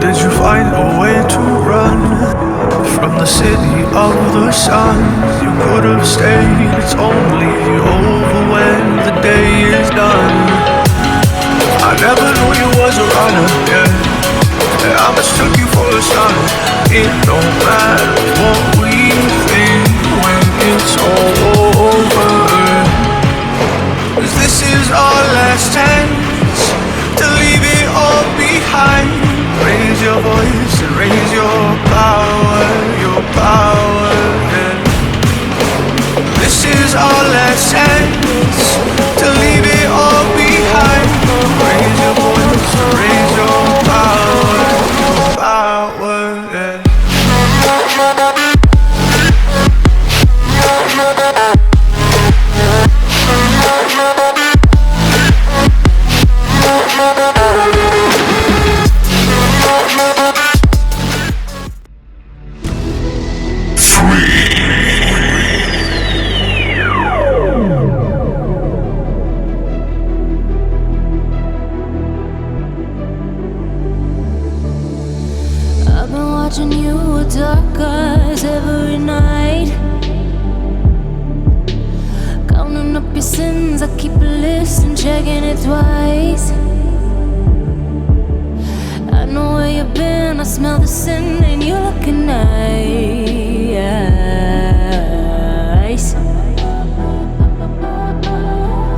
did you find a way to run from the city of the sun? You could have stayed, it's only over when the day is done. I never knew you was a runner, yeah. I mistook you for a son. It don't matter what we think when it's all over, 'cause this is our last chance to leave it all behind. Raise your voice and raise your power, yeah. This is our last chance to leave it all behind. Raise your voice and raise your power, yeah. Watching you with dark eyes every night, counting up your sins. I keep a list and checking it twice. I know where you've been, I smell the sin, and you're looking nice.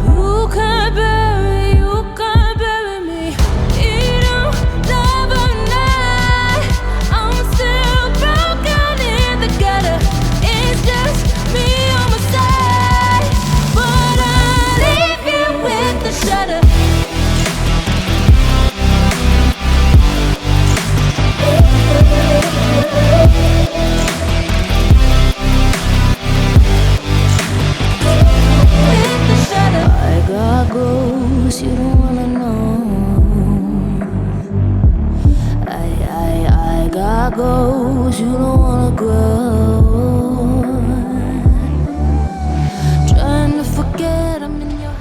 You can't bury me. You don't love a night. I'm still broken in the gutter. It's just me on my side, but I leave you with the shudder. I got ghosts you don't wanna know. I got ghosts you don't wanna grow. Trying to forget I'm in your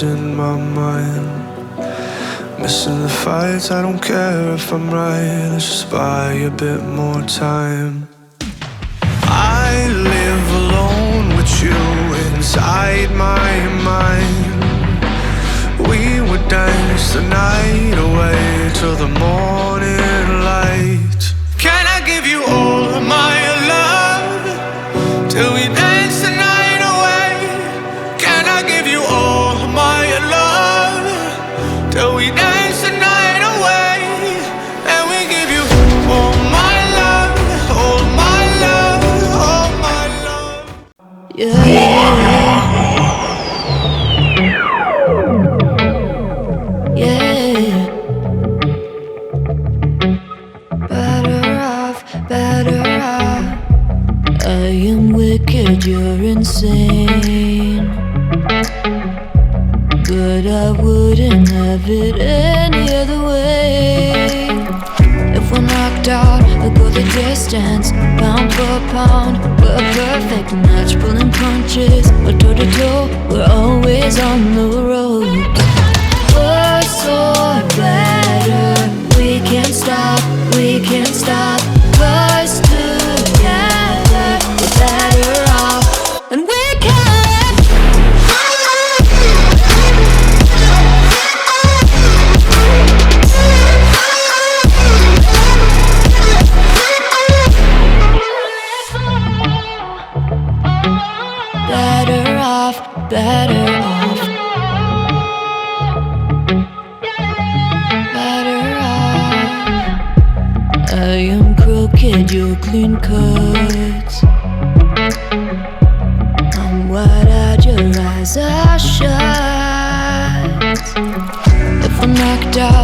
in my mind. Missing the fights, I don't care if I'm right. Let's just buy a bit more time. I live alone with you inside my mind. We would dance the night away till the morning light. Can I give you all of my love till we dance the night away? Can I give you all of my love till we dance the night away? And we give you all my love, all my love, all my love. yeah. Better off. I am wicked, you're insane, but I wouldn't have it any other way. If we're knocked out, we'll go the distance, pound for pound. We're a perfect match, pulling punches. We're toe to toe, we're always on the road. Worse or better, we can't stop, we can't stop. Us together, we're better off, and we can. Better off, better off. Better off. I am crooked, you're clean cut. I'm wide-eyed, your eyes are shut. If we're knocked out,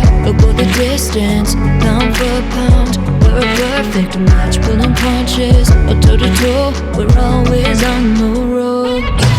distance, pound for pound, we're a perfect match. Pulling punches, or toe to toe, we're always on the road.